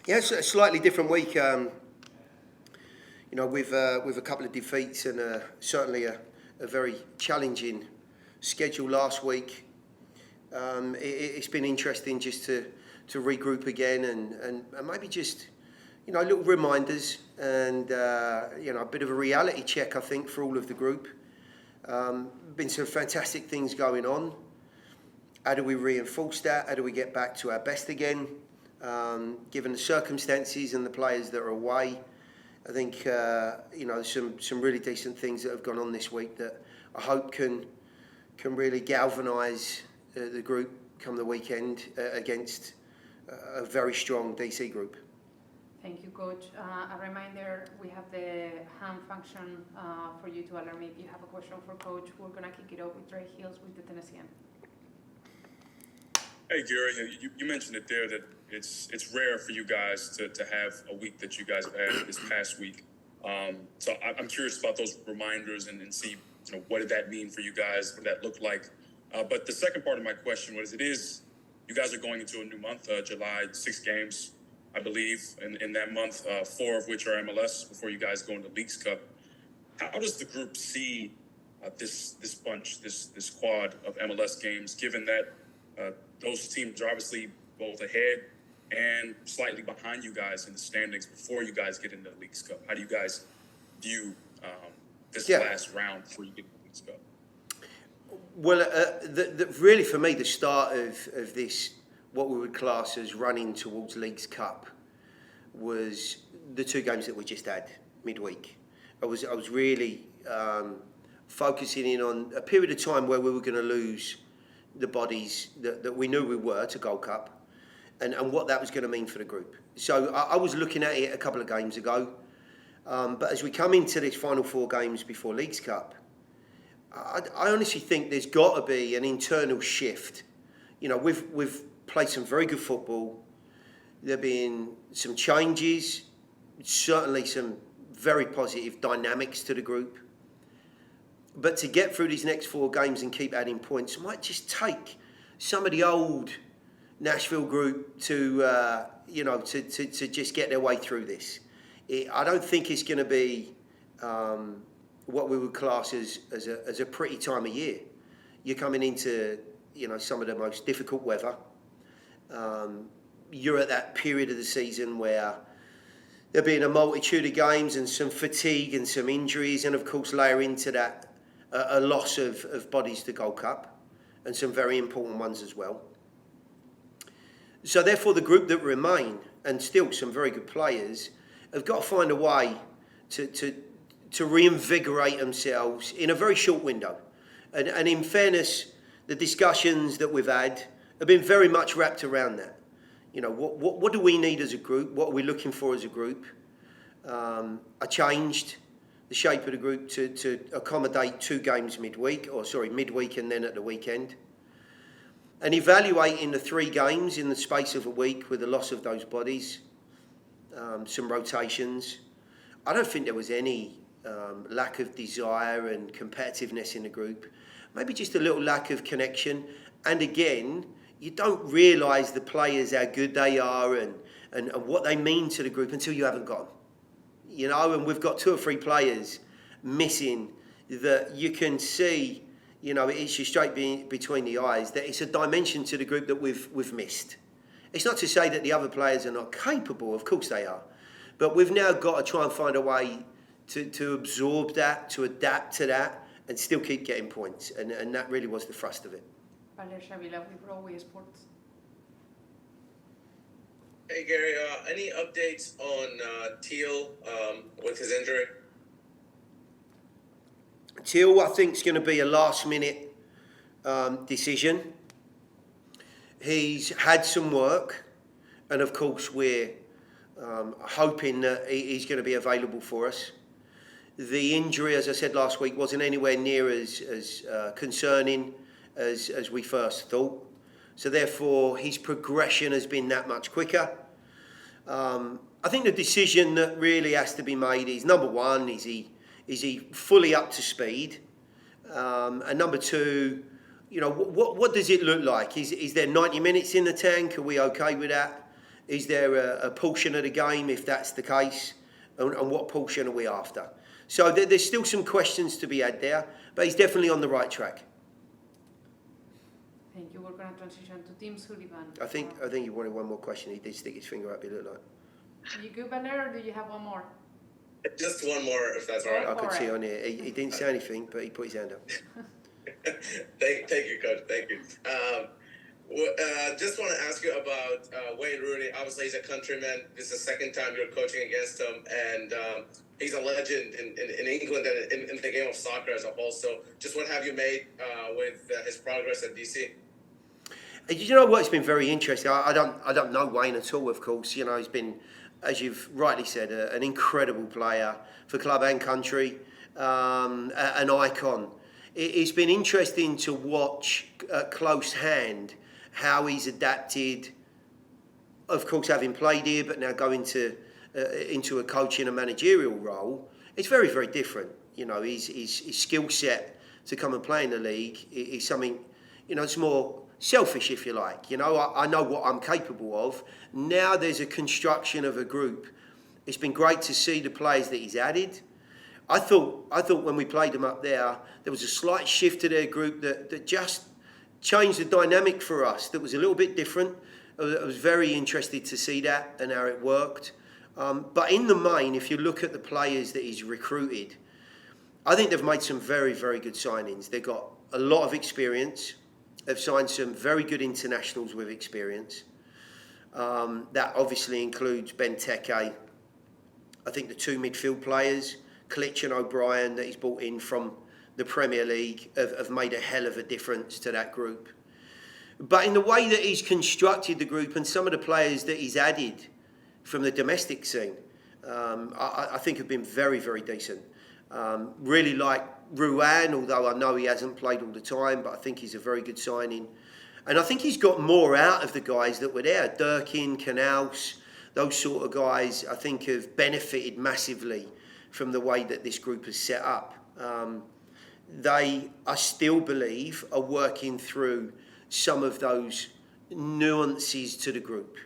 Yeah, it's a slightly different week. With a couple of defeats and certainly a very challenging schedule last week. It's been interesting just to regroup again and maybe just little reminders and a bit of a reality check, I think, for all of the group. Been some fantastic things going on. How do we reinforce that? How do we get back to our best again? Given the circumstances and the players that are away, I think some really decent things that have gone on this week that I hope can really galvanise the group come the weekend against a very strong DC group. Thank you, Coach. A reminder, we have the hand function for you to alert me if you have a question for Coach. We're going to kick it off with Trey Hills with the Tennessean. Hey, Gary, you mentioned it there that it's rare for you guys to have a week that you guys have had this past week. So I'm curious about those reminders and see what did that mean for you guys, what did that look like. But the second part of my question was, you guys are going into a new month, July, 6 games, I believe, in that month, 4 of which are MLS before you guys go into Leagues Cup. How does the group see this bunch, this squad of MLS games, given that those teams are obviously both ahead and slightly behind you guys in the standings before you guys get into the Leagues Cup? How do you guys view this last round before you get into the Leagues Cup? Well, really for me, the start of this, what we would class as running towards Leagues Cup, was the 2 games that we just had midweek. I was really focusing in on a period of time where we were going to lose the bodies that we knew we were to Gold Cup, and what that was going to mean for the group. So I was looking at it a couple of games ago, but as we come into this final 4 games before Leagues Cup, I honestly think there's got to be an internal shift. We've played some very good football. There have been some changes, certainly some very positive dynamics to the group. But to get through these next 4 games and keep adding points might just take some of the old Nashville group to just get their way through this. I don't think it's going to be what we would class as a pretty time of year. You're coming into some of the most difficult weather. You're at that period of the season where there'll be a multitude of games and some fatigue and some injuries, and of course layer into that a loss of bodies to Gold Cup, and some very important ones as well. So therefore the group that remain, and still some very good players, have got to find a way to reinvigorate themselves in a very short window. And in fairness, the discussions that we've had have been very much wrapped around that. What do we need as a group? What are we looking for as a group? I changed the shape of the group to accommodate 2 games midweek and then at the weekend. And evaluating the 3 games in the space of a week with the loss of those bodies, some rotations. I don't think there was any lack of desire and competitiveness in the group. Maybe just a little lack of connection. And again, you don't realise the players, how good they are and what they mean to the group until you haven't got them. And we've got 2 or 3 players missing that you can see, it's just straight between the eyes, that it's a dimension to the group that we've missed. It's not to say that the other players are not capable, of course they are. But we've now got to try and find a way to absorb that, to adapt to that, and still keep getting points. And that really was the thrust of it. Hey Gary, any updates on Teal with his injury? Teal, I think, is going to be a last-minute decision. He's had some work, and of course we're hoping that he's going to be available for us. The injury, as I said last week, wasn't anywhere near as concerning as we first thought. So therefore, his progression has been that much quicker. I think the decision that really has to be made is, number one, is he fully up to speed? And number two, what does it look like? Is there 90 minutes in the tank? Are we okay with that? Is there a portion of the game, if that's the case, and what portion are we after? So there's still some questions to be had there, but he's definitely on the right track. Thank you. We're going to transition to Tim Sullivan. I think you wanted one more question. He did stick his finger up, it looked like. Are you good, Valer, or do you have one more? Just one more, if that's all right. I could see on here. He didn't say anything, but he put his hand up. Thank you, Coach. Thank you. Just want to ask you about Wayne Rooney. Obviously, he's a countryman. This is the second time you're coaching against him, and he's a legend in England and in the game of soccer as a whole. So, just what have you made with his progress at DC? You know what? It's been very interesting. I don't know Wayne at all, of course. You know, he's been, as you've rightly said, an incredible player for club and country, an icon. It's been interesting to watch at close hand how he's adapted, of course, having played here, but now going into a coaching and managerial role. It's very, very different. You know, his skill set to come and play in the league is something, you know, it's more selfish, if you like. You know, I know what I'm capable of. Now there's a construction of a group. It's been great to see the players that he's added. I thought when we played them up there was a slight shift to their group that just changed the dynamic for us. That was a little bit different. I was very interested to see that and how it worked. But in the main, if you look at the players that he's recruited, I think they've made some very, very good signings. They've got a lot of experience. They've signed some very good internationals with experience. That obviously includes Benteke. I think the two midfield players, Klitsch and O'Brien, that he's brought in from the Premier League, have made a hell of a difference to that group. But in the way that he's constructed the group and some of the players that he's added from the domestic scene, I think have been very, very decent. Really like Ruan, although I know he hasn't played all the time, but I think he's a very good signing. And I think he's got more out of the guys that were there. Durkin, Canals, those sort of guys, I think have benefited massively from the way that this group is set up. They, I still believe, are working through some of those nuances to the group.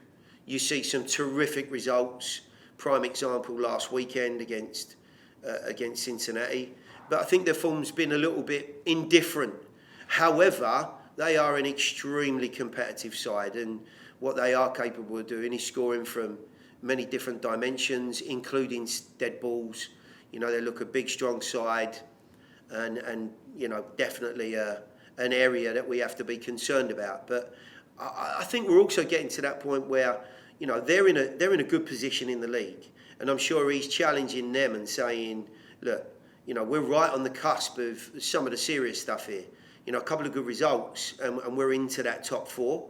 You see some terrific results. Prime example last weekend against Cincinnati. But I think their form's been a little bit indifferent. However, they are an extremely competitive side, and what they are capable of doing is scoring from many different dimensions, including dead balls. You know, they look a big, strong side, and you know, definitely an area that we have to be concerned about. But I think we're also getting to that point where, you know, they're in a good position in the league, and I'm sure he's challenging them and saying, look, you know, we're right on the cusp of some of the serious stuff here. You know, a couple of good results, and we're into that top four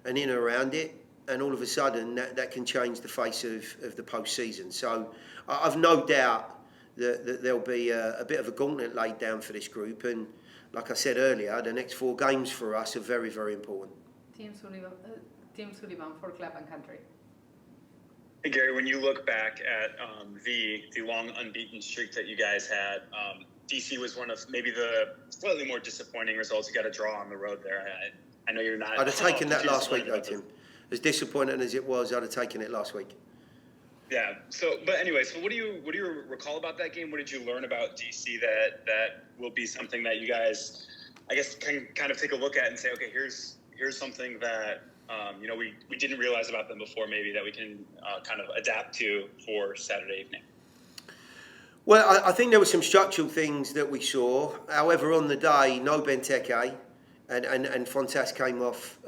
and in and around it, and all of a sudden that can change the face of the postseason. So I've no doubt that there'll be a bit of a gauntlet laid down for this group, and like I said earlier, the next 4 games for us are very, very important. Tim Sullivan for Club and Country. Hey Gary, when you look back at the long unbeaten streak that you guys had, DC was one of maybe the slightly more disappointing results. You got a draw on the road there. I know you're not. I'd have taken that last week though, Tim. As disappointing as it was, I'd have taken it last week. Yeah. So, but anyway, so what do you recall about that game? What did you learn about DC that will be something that you guys, I guess, can kind of take a look at and say, okay, here's something that you know, we didn't realize about them before, maybe that we can kind of adapt to for Saturday evening. Well, I think there were some structural things that we saw. However, on the day, no Benteke, and Fontas came off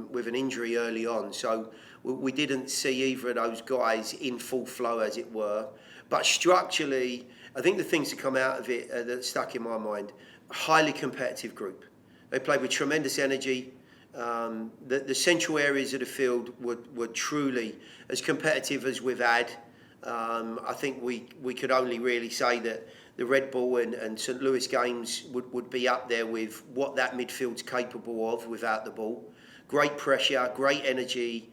with an injury early on. So we didn't see either of those guys in full flow, as it were. But structurally, I think the things that come out of it that stuck in my mind, a highly competitive group. They played with tremendous energy. The central areas of the field were truly as competitive as we've had. I think we could only really say that the Red Bull and St. Louis games would be up there with what that midfield's capable of without the ball. Great pressure, great energy.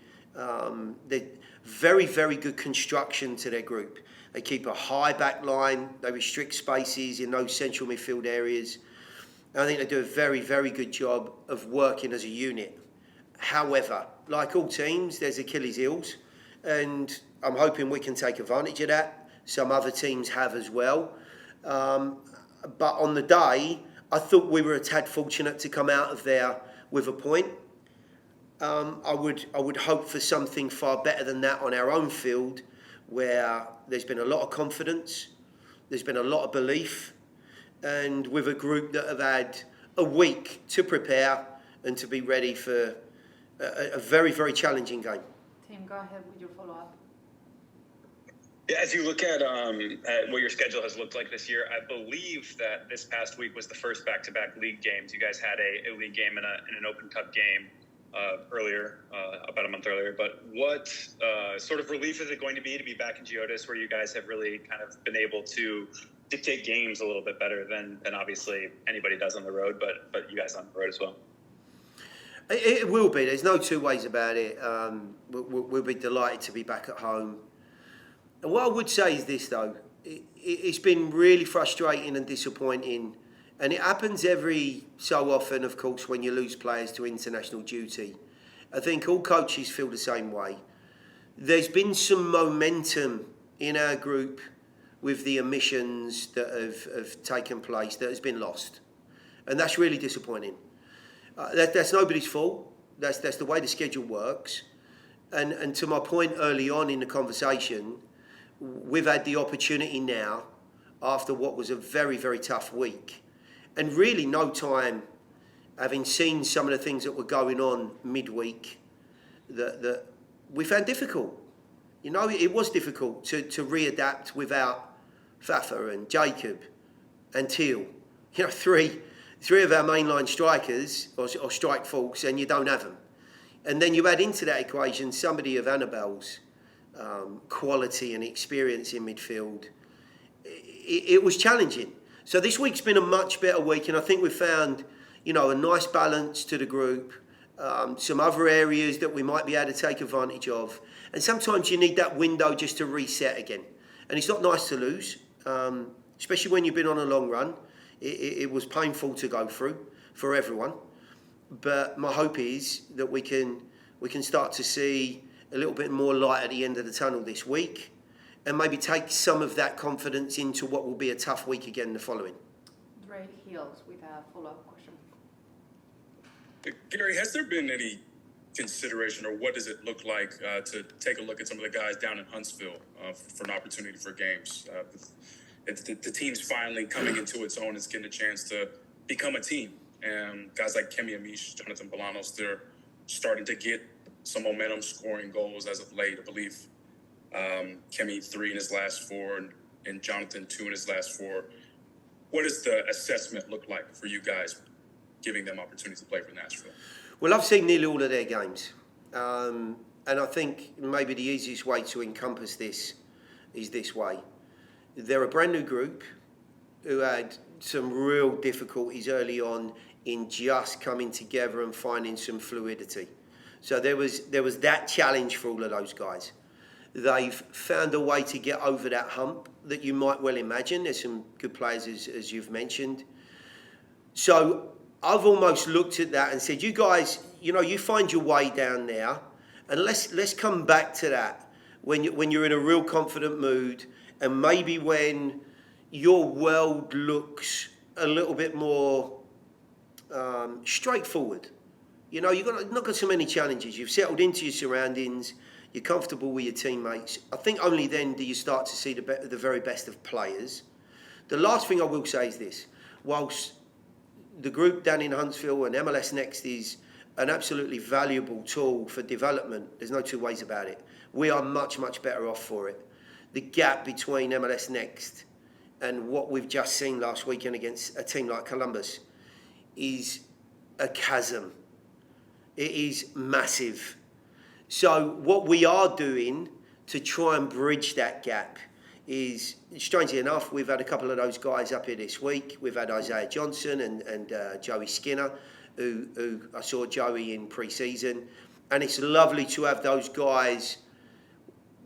Very, very good construction to their group. They keep a high back line. They restrict spaces in those central midfield areas. I think they do a very, very good job of working as a unit. However, like all teams, there's Achilles heels, and I'm hoping we can take advantage of that. Some other teams have as well. But on the day, I thought we were a tad fortunate to come out of there with a point. I would hope for something far better than that on our own field, where there's been a lot of confidence, there's been a lot of belief, and with a group that have had a week to prepare and to be ready for a very, very challenging game. Tim, go ahead with your follow-up. Yeah, as you look at what your schedule has looked like this year, I believe that this past week was the first back-to-back league games. You guys had a league game and an Open Cup game earlier, about a month earlier. But what sort of relief is it going to be back in Geodis, where you guys have really kind of been able to dictate games a little bit better than obviously anybody does on the road, but you guys on the road as well? It will be. There's no two ways about it. We'll be delighted to be back at home. And what I would say is this, though. It's been really frustrating and disappointing. And it happens every so often, of course, when you lose players to international duty. I think all coaches feel the same way. There's been some momentum in our group with the omissions that have taken place that has been lost. And that's really disappointing. That's nobody's fault. That's the way the schedule works. And to my point early on in the conversation, we've had the opportunity now, after what was a very, very tough week, and really no time, having seen some of the things that were going on midweek, that we found difficult. You know, it was difficult to readapt without Fafa and Jacob and Teal. You know, three of our mainline strikers or strike forks, and you don't have them. And then you add into that equation somebody of Annabelle's quality and experience in midfield. It was challenging. So this week's been a much better week, and I think we've found, you know, a nice balance to the group. Some other areas that we might be able to take advantage of. And sometimes you need that window just to reset again. And it's not nice to lose, especially when you've been on a long run. It was painful to go through for everyone. But my hope is that we can start to see a little bit more light at the end of the tunnel this week, and maybe take some of that confidence into what will be a tough week again the following. Dre Hills with a follow-up question. Gary, has there been any consideration, or what does it look like to take a look at some of the guys down in Huntsville for an opportunity for games? The team's finally coming into its own. It's getting a chance to become a team. And guys like Kemi Amish, Jonathan Bolanos, they're starting to get some momentum, scoring goals as of late. I believe Kemi 3 in his last 4 and Jonathan 2 in his last 4. What does the assessment look like for you guys, giving them opportunities to play for Nashville? Well, I've seen nearly all of their games. And I think maybe the easiest way to encompass this is this way. They're a brand new group who had some real difficulties early on in just coming together and finding some fluidity. So there was that challenge for all of those guys. They've found a way to get over that hump that you might well imagine. There's some good players, as you've mentioned. So I've almost looked at that and said, you guys, you know, you find your way down there, and let's come back to that when you're in a real confident mood, and maybe when your world looks a little bit more straightforward. You know, you've not got so many challenges. You've settled into your surroundings. You're comfortable with your teammates. I think only then do you start to see the very best of players. The last thing I will say is this. Whilst the group down in Huntsville and MLS Next is an absolutely valuable tool for development, there's no two ways about it. We are much, much better off for it. The gap between MLS Next and what we've just seen last weekend against a team like Columbus is a chasm. It is massive. So what we are doing to try and bridge that gap is, strangely enough, we've had a couple of those guys up here this week. We've had Isaiah Johnson and Joey Skinner, who I saw Joey in pre-season. And it's lovely to have those guys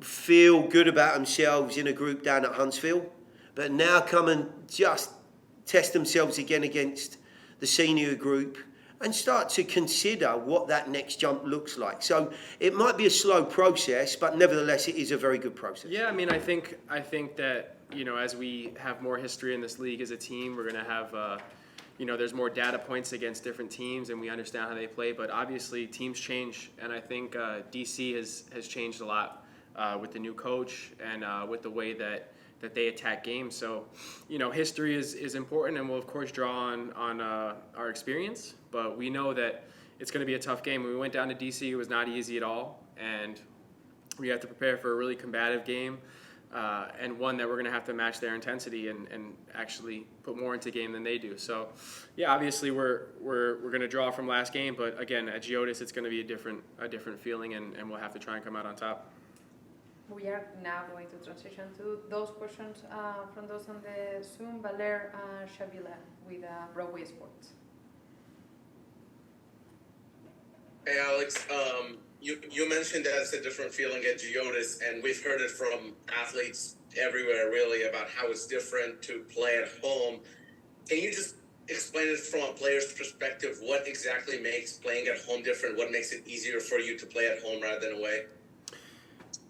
feel good about themselves in a group down at Huntsville, but now come and just test themselves again against the senior group and start to consider what that next jump looks like. So it might be a slow process, but nevertheless, it is a very good process. Yeah, I mean, I think that, you know, as we have more history in this league as a team, we're going to have, you know, there's more data points against different teams, and we understand how they play. But obviously, teams change, and I think DC has changed a lot with the new coach and with the way that they attack games. So, you know, history is important, and we'll of course draw on our experience. But we know that it's going to be a tough game. When we went down to DC, it was not easy at all, and we have to prepare for a really combative game, and one that we're going to have to match their intensity and actually put more into game than they do. So, yeah, obviously we're going to draw from last game, but again, at Geodis, it's going to be a different feeling, and we'll have to try and come out on top. We are now going to transition to those questions from those on the Zoom. Valer Shavila with Broadway Sports. Hey Alex, you mentioned that it's a different feeling at Geodis, and we've heard it from athletes everywhere really about how it's different to play at home. Can you just explain it from a player's perspective? What exactly makes playing at home different? What makes it easier for you to play at home rather than away?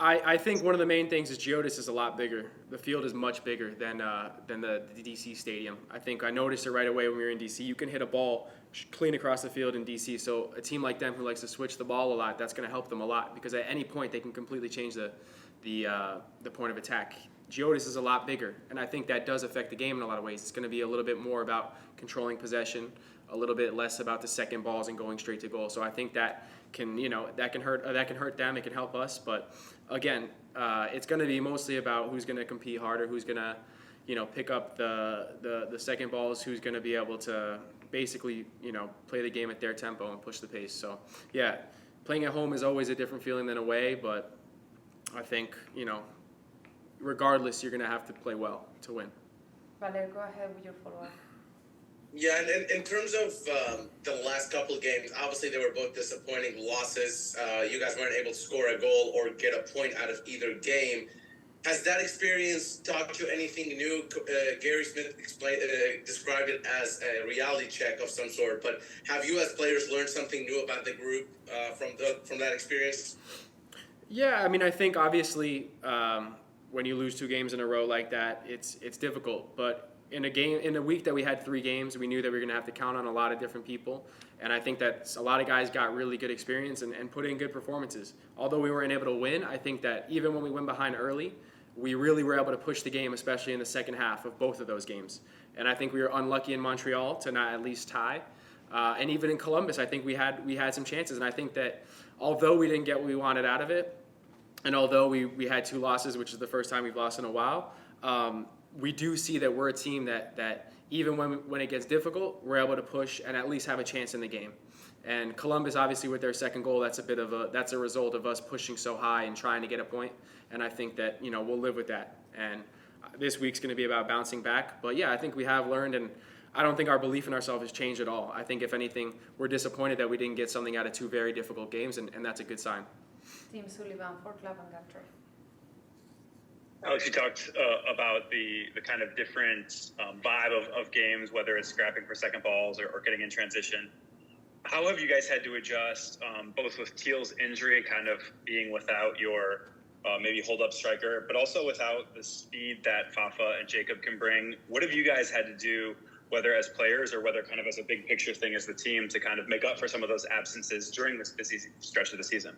I think one of the main things is Geodis is a lot bigger. The field is much bigger than the DC stadium. I think I noticed it right away when we were in DC. You can hit a ball clean across the field in DC. So a team like them who likes to switch the ball a lot, that's going to help them a lot, because at any point they can completely change the point of attack. Geodis is a lot bigger, and I think that does affect the game in a lot of ways. It's going to be a little bit more about controlling possession, a little bit less about the second balls and going straight to goal. So I think that can hurt them. It can help us, but again, it's going to be mostly about who's going to compete harder, who's going to, you know, pick up the second balls, who's going to be able to basically, you know, play the game at their tempo and push the pace. So yeah, playing at home is always a different feeling than away, but I think, you know, regardless, you're going to have to play well to win. Valer, go ahead with your follow-up. Yeah, and in terms of the last couple of games, obviously they were both disappointing losses. You guys weren't able to score a goal or get a point out of either game. Has that experience taught you anything new? Gary Smith described it as a reality check of some sort, but have you as players learned something new about the group from that experience? Yeah, I mean, I think obviously when you lose 2 games in a row like that, it's difficult, but in a week that we had 3 games, we knew that we were going to have to count on a lot of different people. And I think that a lot of guys got really good experience and put in good performances. Although we weren't able to win, I think that even when we went behind early, we really were able to push the game, especially in the second half of both of those games. And I think we were unlucky in Montreal to not at least tie. And even in Columbus, I think we had some chances. And I think that although we didn't get what we wanted out of it, and although we had 2 losses, which is the first time we've lost in a while, we do see that we're a team that even when it gets difficult, we're able to push and at least have a chance in the game. And Columbus, obviously, with their second goal, that's a result of us pushing so high and trying to get a point. And I think that, you know, we'll live with that. And this week's going to be about bouncing back. But yeah, I think we have learned, and I don't think our belief in ourselves has changed at all. I think if anything, we're disappointed that we didn't get something out of 2 very difficult games, and that's a good sign. Tim Sullivan for Club and Country. Alex, you talked about the kind of different vibe of games, whether it's scrapping for second balls or getting in transition. How have you guys had to adjust, both with Teal's injury, kind of being without your maybe hold-up striker, but also without the speed that Fafa and Jacob can bring? What have you guys had to do, whether as players or whether kind of as a big picture thing as the team, to kind of make up for some of those absences during this busy stretch of the season?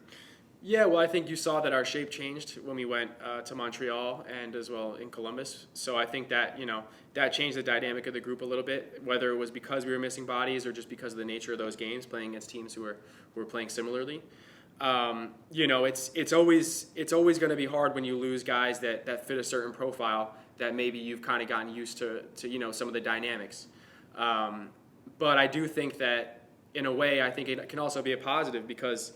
Yeah, well, I think you saw that our shape changed when we went to Montreal and as well in Columbus. So I think that, you know, that changed the dynamic of the group a little bit, whether it was because we were missing bodies or just because of the nature of those games, playing against teams who were playing similarly. You know, it's always going to be hard when you lose guys that fit a certain profile that maybe you've kind of gotten used to you know, some of the dynamics. But I do think that in a way, I think it can also be a positive because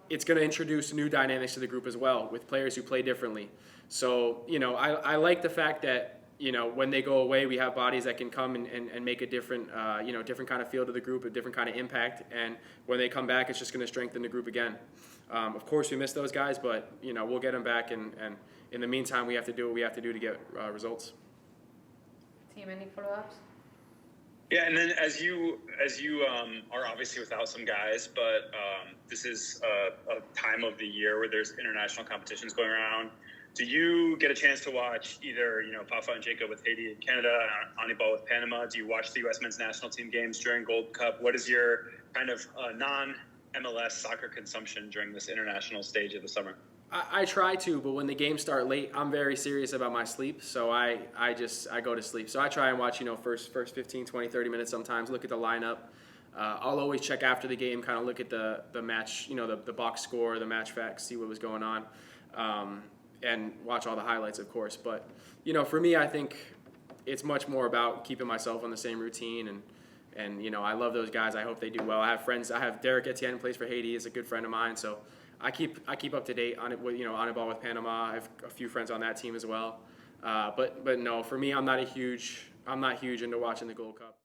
it's going to introduce new dynamics to the group as well with players who play differently. So, you know, I like the fact that, you know, when they go away, we have bodies that can come and make a different, you know, different kind of feel to the group, a different kind of impact. And when they come back, it's just going to strengthen the group again. Of course, we miss those guys, but, you know, we'll get them back. And in the meantime, we have to do what we have to do to get results. Team, any follow-ups? Yeah, and then as you are obviously without some guys, but this is a time of the year where there's international competitions going around. Do you get a chance to watch either Pafa and Jacob with Haiti and Canada, and Anibal with Panama? Do you watch the U.S. men's national team games during Gold Cup? What is your kind of non-MLS soccer consumption during this international stage of the summer? I try to, but when the games start late, I'm very serious about my sleep, so I go to sleep. So I try and watch, first 15, 20, 30 minutes sometimes, look at the lineup. I'll always check after the game, kind of look at the match, the box score, the match facts, see what was going on, and watch all the highlights, of course. But, for me, I think it's much more about keeping myself on the same routine, and I love those guys. I hope they do well. I have friends. I have Derek Etienne, plays for Haiti, is a good friend of mine, so I keep up to date on it. On a ball with Panama. I have a few friends on that team as well. But no, for me, I'm not huge into watching the Gold Cup.